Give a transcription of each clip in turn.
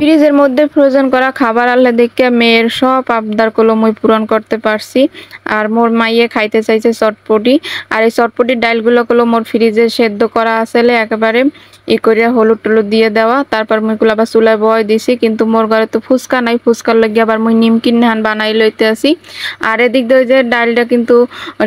ফ্রিজের মধ্যে ফ্রোজেন করা খাবার আনলে দেখিয়া মেয়ের সব আবদার গুলো মুই পূরণ করতে পারছি। আর মোর মাইয়ে খাইতে চাইছে চটপটি। আর এই চটপটির ডাইলগুলো মোর ফ্রিজে সেদ্ধ করা আসলে একেবারে করিয়া হলুদ টলুদ দিয়ে দেওয়া। তারপর মুই গুলো আবার চুলায় বয় দিছি, কিন্তু মোর ঘরে তো ফুচকা নাই, ফুচকার লাগি আবার মুই নিমকিন নাহান বানাই লইতে আসি। আর এদিক দিয়ে ওই যে ডালটা কিন্তু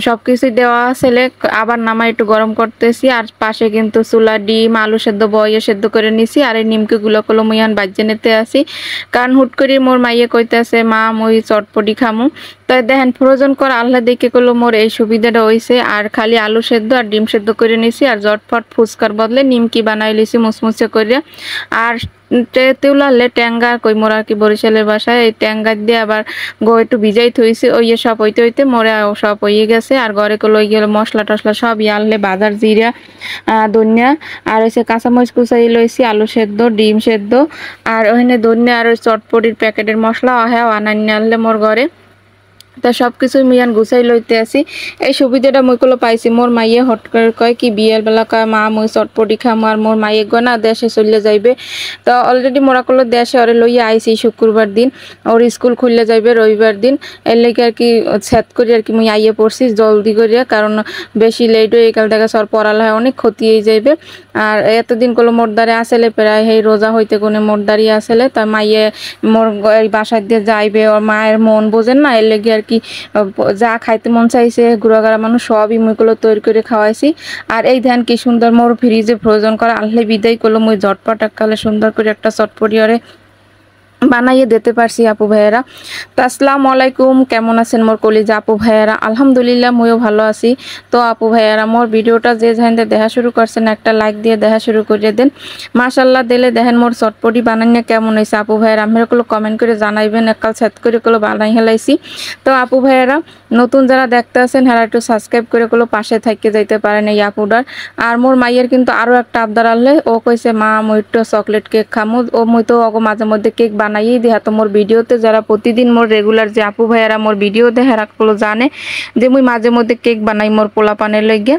সবকিছুই দেওয়া আসলে আবার নামাই একটু গরম করতেছি। আর পাশে কিন্তু চুলা ডিম আলু সেদ্ধ বয়ে সেদ্ধ করে নিছি। আর এই নিমকি গুলো মুই এখন বাজ্যে নিতে আসি, কারণ হুট করে মোর মাইয়ে কইতেছে মা মুই চটপটি খামু। তাই দেখেন ফ্রোজেন করা আল্লাহ দেখে মোর এই সুবিধাটা হইছে। আর খালি আলু সেদ্ধ আর ডিম সেদ্ধ করে নিছি, আর জটফট ফুচকার বদলে নিমকি বানাই লিছি মুসমুসে করে। আর তেউলালে ট্যাঙ্গা কই মোর আর কি বরিশালের বাসায় এই ট্যাঙ্গা দিয়ে আবার একটু ভিজাই থইছি। ওই সব হইতে হইতে মোরে সব হয়ে গেছে। আর ঘরে লই গেল মশলা টসলা সব আনলে বাজার জিরা ধনিয়া আর হচ্ছে কাঁচামরিচ কুচাই লইছি, আলু সেদ্ধ ডিম সেদ্ধ আর ওখানে ধনিয়া আর চটপটির প্যাকেটের মশলা হ্যাঁ আনানি আনলে মোর ঘরে। তা সবকিছু মিয়ান গুছাই লইতে আসি। এই সুবিধাটা মুই পাইছি। মোর মাইয়ে হট করে কয় কি বিয়ের বেলা কয় মা মুই চটপটি খাম, আর মোর মাইয়ে গনা দেশে চলে যাইবে। তো অলরেডি মোরা দেশে ওরে লইয়া আইছি শুক্রবার দিন, ওর স্কুল খুললে যাইবে রবিবার দিন। এর লেগে আর কি সেট করি আর কি মুই আইয়ে পড়ছি জলদি করিয়া, কারণ বেশি লেট হয়ে গেল দেখা সর পড়ালেখা অনেক ক্ষতি হয়ে যাইবে। আর এতদিন মোর দ্বারে আসলে প্রায় এই রোজা হইতে কোনে মোর দাঁড়িয়ে আসলে তা মাইয়ে মোর বাসায় দিয়ে যাইবে, ওর মায়ের মন বোঝেন না। এর লেগে আর কি যা খাইতে মন চাইছে গুড়াগাড়া মানুষ সবই মুই তৈরি করে খাওয়াইছি। আর এই ধ্যান কি সুন্দর মোর ফ্রিজে ফ্রোজন করা আনলে বিদায় মুই ঝটপট এককালে সুন্দর করে একটা চটপটি ওরে বানাইয়ে দিতে পারছি আপু ভাইয়েরা। তো আসসালামু আলাইকুম, কেমন আছেন মোর কলিজা আপু ভাইয়েরা? আলহামদুলিল্লাহ মুইও ভালো আছি। তো আপু ভাইয়েরা মোর ভিডিওটা যে যেখানে দেখা শুরু করছেন একটা লাইক দিয়ে দেখা শুরু করে দেন। মাশাল্লাহ দিলে দেখেন মোর চটপটি বানাইয়া কেমন হয়েছে আপু ভাইয়েরা আপনারা কমেন্ট করে জানাইবেন। এককাল সেট করে বানাই হেলাইছি। তো আপু ভাইয়েরা নতুন যারা দেখতে আছেন হ্যাঁ একটু সাবস্ক্রাইব করে পাশে থাকতে যাইতে পারেন এই আপুটার। আর মোর মাইয়ের কিন্তু আরও একটা আবদার আনলে ও কইছে মা মুই একটু চকলেট কেক খামু। ও মুই তো মাঝে মধ্যে কেক বানাইয়ে দিই। তো মোর ভিডিওতে যারা প্রতিদিন মোর রেগুলার যে আপু ভাইয়েরা মোর ভিডিও দেখে রাখলো জানে যে মুই মাঝে মধ্যে কেক বানাই মোর পোলা পানের লইগে।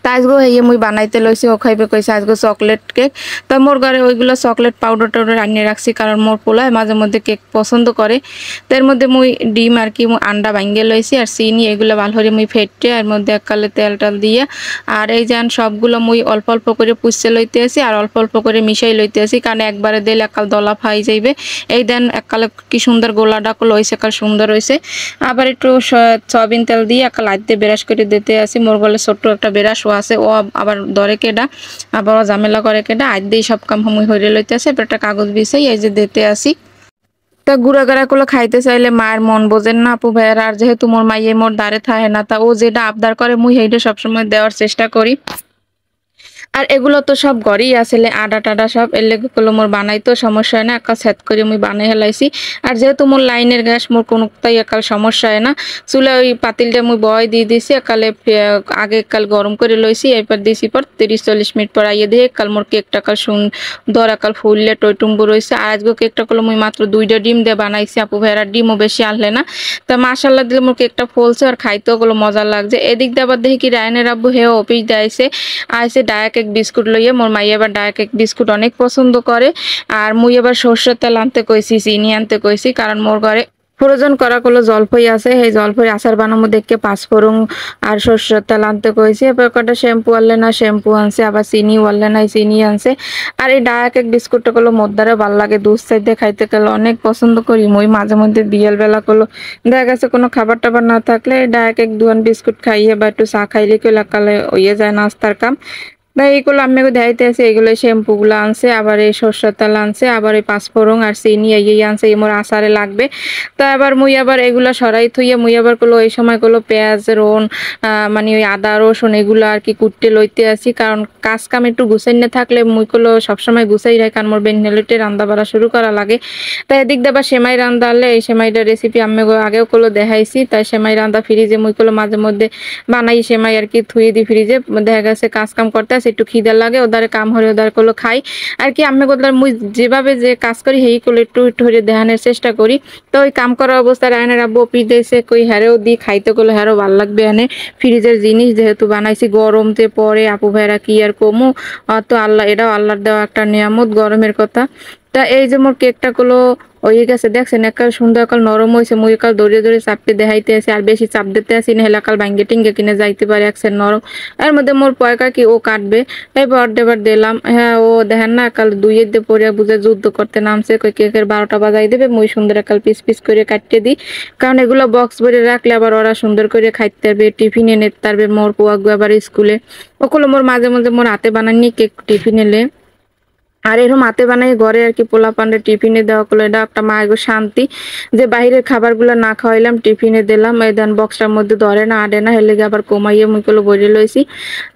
তা আজগো হেয়ে মুই বানাইতে লইছি, ও খাইবে কইছে আজগো চকলেট কেক। তা মোর ঘরে ওইগুলো চকলেট পাউডার টাউডার আনিয়ে রাখছি, কারণ মোর পোলায় মাঝে মধ্যে কেক পছন্দ করে। তার মধ্যে মুই ডিম আর কি আন্ডা ভাঙ্গে লইছি আর চিনি এগুলো ভালো করে মুই ফেটে এর মধ্যে এককালে তেল টাল দিয়ে আর এই যে সবগুলো মুই অল্প অল্প করে পুষতে লইতে আসি আর অল্প অল্প করে মিশাই লইতে আসি, কারণ একবারে দিলে একাল দলা ফাই যাইবে। এই দেন এককালে কি সুন্দর গোলা ডাকল হয়েছে, একাল সুন্দর হয়েছে। আবার একটু সয়াবিন তেল দিয়ে একাল লাইট দিয়ে বেরাস করে দিতে আসি। মোর গলে ছোট্ট একটা বেরাস আছে, ও আবার দরে কেডা আবার ঝামেলা করে কেডা আজ দিয়ে সব কাম সময় হইরে লইতে আসে। একটা কাগজ বিছাই এই যে দিতে আসি। তা গুড়াগাড়া খাইতে চাইলে মায়ের মন বোঝেন না আপু ভাইয়েরা। আর যেহেতু মোর মাইয়ে মোর দ্বারে থাকে না, তা ও যেটা আবদার করে মুই সেইটা সবসময় দেওয়ার চেষ্টা করি। আর এগুলো তো সব ঘরেই আসলে আডা টাডা সব এর লেগে মোর বানাইতো সমস্যা হয় না, একা সেট করে মুই বানাই হেলাইছি। আর যেহেতু মোর লাইনের গ্যাস মোর কোনোটাই একাল সমস্যা হয় না, চুলে ওই পাতিলটা মুই বয় দিয়ে দিছি একালে আগে একাল গরম করে লইছি, এরপর দিছি পর 30-40 মিনিট পর আইয়ে দিয়ে একাল মোর কেকটা কাল সুন্দর একাল ফুললে টইটুম্বু রয়েছে। আর আজকে কেকটা মুই মাত্র 2টা ডিম দিয়ে বানাইছি আপু ভাইয়েরা, ডিমও বেশি আনলে না। তা মাশাল্লাহ দিলে মোর কেকটা ফুলছে আর খাইতেও মজা লাগছে। এদিক দিয়ে আবার দেখি কি রায়নের আব্বু হেও অফিস দেয়ছে আইসে ডায়া কেক বিস্কুট লইয়ে। মোর মাইয়া আবার ডায়া কেক বিস্কুট অনেক পছন্দ করে। আর মুই আবার সর্ষের তেল আনতে কইছি, চিনি আনতে কইছি, কারণ মোর ঘরে ফ্রোজন করা জলফই আছে। সেই জলফই আচার বানাবো দেখে পাঁচফোড়ন আর সর্ষের তেল আনতে কইছি। এবার কটা শ্যাম্পু আনলে না শ্যাম্পু আনছে, আবার চিনি আনলে না চিনি আনছে। আর এই ডায়া কেক বিস্কুটটা মোর দ্বারা ভাল লাগে, দুধ চাইতে খাইতে অনেক পছন্দ করি মুই। মাঝে মধ্যে বিয়েল বেলা দেখা গেছে কোনো খাবার টাবার না থাকলে ডায়া কেক দুয়ান বিস্কুট খাইয়ে বা একটু চা খাইলে লাকালে হইয়ে যায় নাস্তার কাম। এইগুলো আমি দেখাইতে আছে, এগুলো শ্যাম্পু গুলো আনছে, আবার এই সর্ষের তেল আনছে, আবার এই পাঁচফোড়ন আর চিনি এই আনছে, এই মোর আচারে লাগবে। তো আবার মুই আবার এগুলা সরাই থইয়ে মুই আবার এই সময় পেঁয়াজ রোন মানে ওই আদা রসুন এগুলো আর কি কুটতে লইতে আসি, কারণ কাজ কাম একটু গুছাই না থাকলে মুই সবসময় গুছাই রাখি, কারণ মোর বেনহেলিটে রান্না বাড়া শুরু করা লাগে। তাই এদিক দিয়ে আবার সেমাই রান্না আনলে এই সেমাইটার রেসিপি আমি আগেও দেখাইছি। তাই সেমাই রান্না ফ্রিজে মুই মাঝে মধ্যে বানাই সেমাই আর কি থুয়ে দিই ফ্রিজে। দেখা গেছে কাজ কাম করতে একটু খিদে লাগে, ওদারে কাম হরে ওদার খাই আর কি। আমি গোদার মুই যেভাবে যে কাজ করি সেই একটু একটু হরে দেখানোর চেষ্টা করি। তো ওই কাম করা অবস্থায় রায়নের আব্বু অফিস দিয়েছে, কই হ্যারেও দিই খাইতে হ্যারও ভাল লাগবে এনে ফ্রিজের জিনিস যেহেতু বানাইছি গরমতে পরে আপু ভাইরা কি আর কমু। তো আল্লাহ এটাও আল্লাহর দেওয়া একটা নিয়ামত গরমের কথা। তা এই যে মোর কেকটা গুলো হয়ে গেছে দেখছেন, একাল সুন্দর একাল নরম হয়েছে। মুই একাল দৌড়ে দৌড়ে চাপতে দেখাইতে আছি, আর বেশি চাপ দিতে আসি না, এলাকাল ভাঙ্গে টিঙ্গে কিনে যাইতে পারে একসের নরম। এর মধ্যে মোর পয়কা কি ও কাটবে, এবার দেবার দিলাম। হ্যাঁ ও দেখেন না একাল দুইয়ের দিয়ে পড়িয়া বুঝে যুদ্ধ করতে নামছে, কই কেকের 12টা বাজাই দেবে। মুই সুন্দর একাল পিস পিস করে কাটতে দিই, কারণ এগুলো বক্স ভরে রাখলে আবার ওরা সুন্দর করে খাইতে পারবে, টিফিনে নিতে পারবে। মোর পোয়াগু আবার স্কুলে ওগুলো মোর মাঝে মাঝে মোর হাতে বানানি কেক টিফিনে লে। আর এরকম হাতে বানাই ঘরে আর কি পোলা পান্ডে টিফিনে দেওয়া করলো, এটা একটা মায়ের শান্তি যে বাইরের খাবারগুলো না খাওয়াইলাম টিফিনে দিলাম। এই দেন বক্সটার মধ্যে ধরে না আডে না, হেলে আবার কমাইয়ে মুইগুলো বলে লইছি।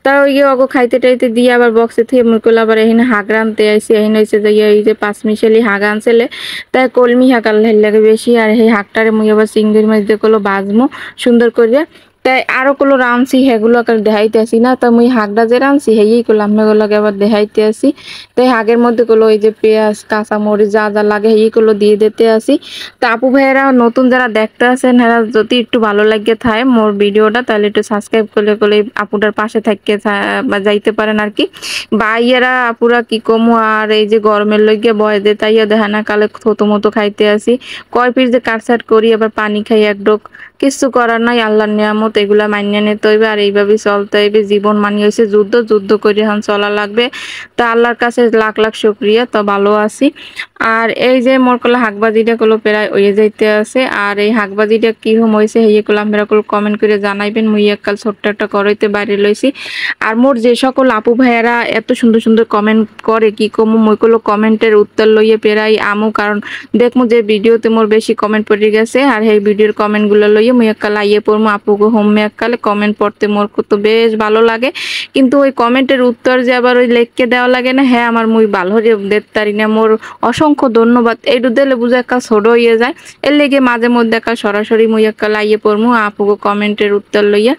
তা ওই অগো খাইতে টাইতে দিয়ে আবার বক্সে থেকে মুইগুলো আবার এখানে হাগ রানতে আইসি। এখানে হয়েছে যে এই যে 5 মিশালি হাগ আনছিলে, তাই কলমি হাগ আনলে লাগে বেশি। আর এই হাগটারে মুই আবার চিংড়ির মধ্যে গুলো বাজমো সুন্দর করে। তাই আরো গুলো রাঁধছি সেগুলো দেখাইতে আসি না, তা মুই হাগটা যে রাঁধছি হেই করলাম গুলোকে আবার দেখাইতে আসি। তাই হাগের মধ্যে গুলো ওই যে পেঁয়াজ কাঁচা মরিচ যা যা লাগে এইগুলো দিয়ে দিতে আসি। তা আপু ভাইয়েরা নতুন যারা দেখতে আছেন এরা যদি একটু ভালো লাগে থাকে মোর ভিডিওটা, তাহলে একটু সাবস্ক্রাইব করলে করলে আপুটার পাশে থাকতে যাইতে পারেন আর কি। ভাইয়েরা আপুরা কি কমু, আর এই যে গরমের লইগে বয় দে তাইয়া দেখানা কালে থতো মতো খাইতে আসি। কয় পিস যে কাটসাট করি আবার পানি খাই এক ডোক, কিছু করার নাই, আল্লাহর নিয়ামত এগুলা মানিয়ে নিতে হইবে। আর এইভাবে চলতে হইবে, জীবন মানি হয়েছে যুদ্ধ, যুদ্ধ করে এখন চলা লাগবে। তা আল্লাহর কাছে লাখ লাখ শুকরিয়া, তো ভালো আছি। আর এই যে মোর কলা হাকবাজিটা গুলো প্রায় হয়ে যাইতে আছে। আর এই হাকবাজিটা কিরকম হয়েছে হেয়ে গুলো আপনারা কমেন্ট করে জানাইবেন। মুই এককাল ছোট্ট একটা করাইতে বাইরে লইছি। আর মোর যে সকল আপু ভাইয়ারা এত সুন্দর সুন্দর কমেন্ট করে কি কমু, মুইগুলো কমেন্টের উত্তর লইয়ে প্রায় আমু, কারণ দেখমু যে ভিডিওতে মোর বেশি কমেন্ট পড়ে গেছে। আর এই ভিডিওর কমেন্ট গুলো লইয়ে মুই এককাল আইয়ে পড়মু আপুকে হোমে এককালে কমেন্ট পড়তে মোর তো বেশ ভালো লাগে। কিন্তু ওই কমেন্টের উত্তর যে আবার ওই লেখকে দেওয়া লাগে না, হ্যাঁ আমার মুই ভালো দেখতারি না। মোর অসংখ্য ধন্যবাদ, এইটু দিলে বুঝে একটা ছোট হয়ে যায়। এর লেগে মাঝে মধ্যে একটা সরাসরি মুই একটা লাইয়ে পড়মু আপুকে কমেন্টের উত্তর লইয়া।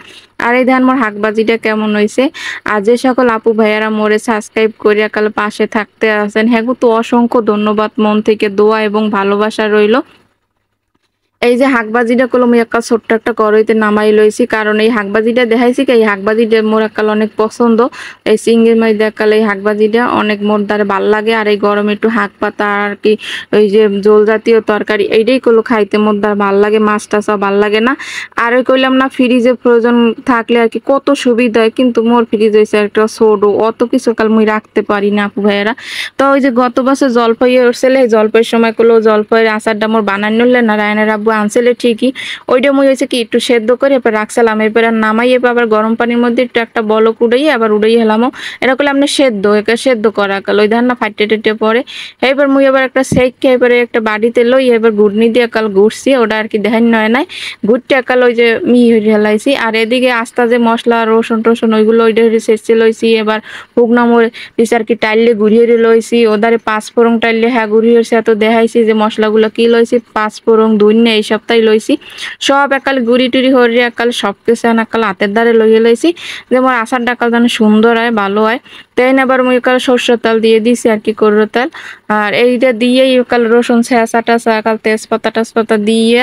আর এই ধান মোর হাকবাজিটা কেমন হয়েছে। আর যে সকল আপু ভাইয়ারা মোরে সাবস্ক্রাইব করে একাল পাশে থাকতে আছেন হ্যাঁ তো অসংখ্য ধন্যবাদ, মন থেকে দোয়া এবং ভালোবাসা রইল। এই যে হাকবাজিটা করলো মুই একটা ছোট্ট একটা কড়াইতে নামাই লইছি, কারণ এই হাকবাজিটা দেখাইছি এই হাকবাজিটা মোর একাল অনেক পছন্দ। এই চিংড়ির মাছ দেখাল এই হাকবাজিটা অনেক মোর দ্বারা ভাল লাগে। আর এই গরমে একটু হাক পাতা আর কি ওই যে জোল জাতীয় তরকারি এইটাই করলো খাইতে মোর দ্বারা ভাল লাগে, মাছ টাছ ভাল লাগে না। আর ওই কইলাম না ফ্রিজে প্রয়োজন থাকলে আর কি কত সুবিধা হয়, কিন্তু মোর ফ্রিজ হয়েছে একটা ছোটো, অত কিছু কাল মুই রাখতে পারি না আপু ভাইয়েরা। তো ওই যে গত বছর জলপাই উঠছিলে, জলপাইয়ের সময় করলো জলপাইয়ের আচারটা মোর বানানো না রায়নের আব্বু আনছিলে ঠিকই। ওইটা মুই হয়েছে কি একটু সেদ্ধ করে এবার রাখছিলাম, এবার আর নামাই এবার আবার গরম পানির মধ্যে একটু একটা বলক উড়াইয়ে আবার উড়াই হেলামো। এটা করলে আপনি সেদ্ধ একে সেদ্ধ করা কাল ওই ধান না ফাটে টেটে পরে। এবার মুই এবার একটা সেঁকে এবারে একটা বাড়িতে লই এবার ঘুটনি দিয়ে কাল ঘুরছি, ওটা আর কি দেখান নয় নাই ঘুরতে একাল ওই যে হেলাইছি। আর এদিকে আস্তা যে মশলা রসুন টসুন ওইগুলো ওইটা সেচে লইছি। এবার শুকনা মরিচ আর কি টাইলে ঘুরিয়ে লইছি, ওদারে 5 ফোড়ন টাইলে হ্যাঁ ঘুরিয়ে এত দেখাইছি যে মশলাগুলো কি লইছি 5 ফোড়ন ধুইনে এই সপ্তাহে লইছি। সব একাল গুড়ি টুরি হরিয়ে একাল সব কিছু একাল হাতের দ্বারে লইয়ে লইছি, যে মোর আচারটা একাল যেন সুন্দর হয় ভালো হয়। তাই না আবার মুই একাল সরষের তেল দিয়ে দিছি আর কি করো তেল। আর এইটা দিয়েই একাল রসুন ছেঁচা টাচা একাল তেজপাতা টেজপাতা দিয়ে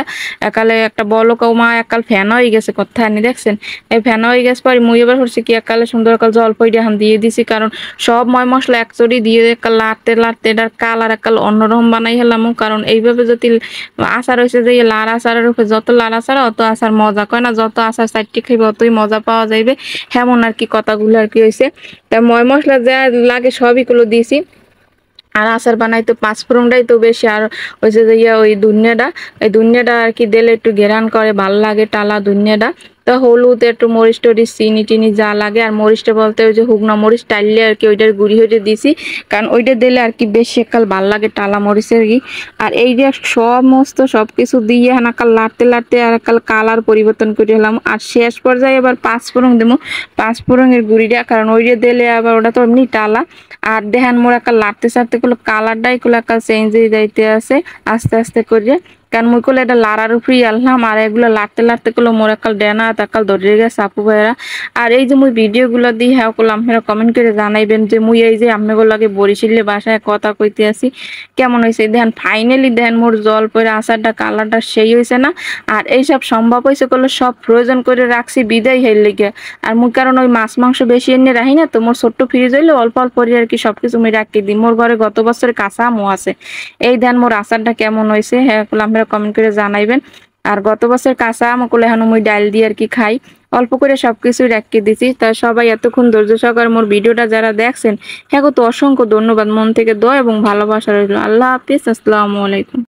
একালে একটা বলো কমা একাল ফ্যান হয়ে গেছে কথা আনি দেখছেন। এই ফ্যান হয়ে গেছে পরে মুই এবার হচ্ছে কি একালে সুন্দর একাল জলপাই দিয়ে দিছি, কারণ সব ময় মশলা একচড়ি দিয়ে একাল লাড়তে লাড়তে এটার কালার একাল অন্যরকম বানাই হেলাম। কারণ এইভাবে যদি আচার হয়েছে যে লাল আচারের উপরে যত লাল আচার অত আচার মজা কয় না, যত আচার চারটি খাইবে অতই মজা পাওয়া যাইবে, হেমন আর কি কথাগুলো আর কি হয়েছে। তাই ময় মশলা যা লাগে সবই গুলো দিয়েছি। আর আচার বানাইতে 5 ফোড়নটাই তো বেশি। আর ওই যে ওই ধনিয়াটা, এই ধনিয়াটা আর কি দিলে একটু ঘেরান করে ভাল লাগে টালা ধনিয়াটা। তো হলুদ একটু মরিচ টরিচ চিনি টিনি যা লাগে, আর মরিচটা বলতে ওই যে শুকনো মরিচ টাইলে আর কি ওইটার গুঁড়ি হয়ে দিছি, কারণ ওইটা দিলে আর কি বেশি একাল ভাল লাগে টালা মরিচের কি। আর এই যে সমস্ত সবকিছু দিয়ে হানাকাল লাড়তে লাড়তে আর একাল কালার পরিবর্তন করে হলাম। আর শেষ পর্যায়ে এবার 5 ফোড়ন দেবো, 5 ফোড়নের গুঁড়িটা, কারণ ওইটা দিলে আবার ওটা তো এমনি টালা। আর দেখান মোর একাল লাড়তে চাড়তে গুলো কালারটাই গুলো একাল চেঞ্জ হয়ে যাইতে আছে আস্তে আস্তে করে। কারণ মুই কলে এটা লাড়ার উপরেই আনলাম আর এগুলো লাড়তে লাড়তে করলো মোর একাল ডেনা তাকাল ধরে গেছে আপু ভাইরা। আর এই যে মুই ভিডিওগুলো দিই হ্যাঁ করলাম আপনারা কমেন্ট করে জানাইবেন যে মুই এই যে আপনাগুলোকে বরিশালে বাসায় কথা কইতে আসি কেমন হয়েছে। দেখেন ফাইনালি দেখেন মোর জল পরে আচারটা কালারটা সেই হয়েছে না। আর এইসব সম্ভব হয়েছে করলে সব প্রয়োজন করে রাখছি বিদায় হের লেগে। আর মুই কারণ ওই মাছ মাংস বেশি এনে রাখি না তো মোর ছোট্ট ফ্রিজ হইলে অল্প অল্প করে আর কি সবকিছু আমি রাখি দিই। মোর ঘরে গত বছরে কাঁচা আমও আছে। এই দেন মোর আচারটা কেমন হয়েছে হ্যাঁ করলাম আপনারা কমেন্ট করে জানাইবেন। আর গত বছর কাঁচা আম করলে এখন মুই ডাল দিয়ে আর কি খাই, অল্প করে সবকিছু রেখে দিছি। তা সবাই এতক্ষণ ধৈর্য সহকারে মোর ভিডিওটা যারা দেখছেন হ্যাঁ তো অসংখ্য ধন্যবাদ, মন থেকে দোয়া এবং ভালোবাসা রইল। আল্লাহ হাফিজ, আসসালামু আলাইকুম।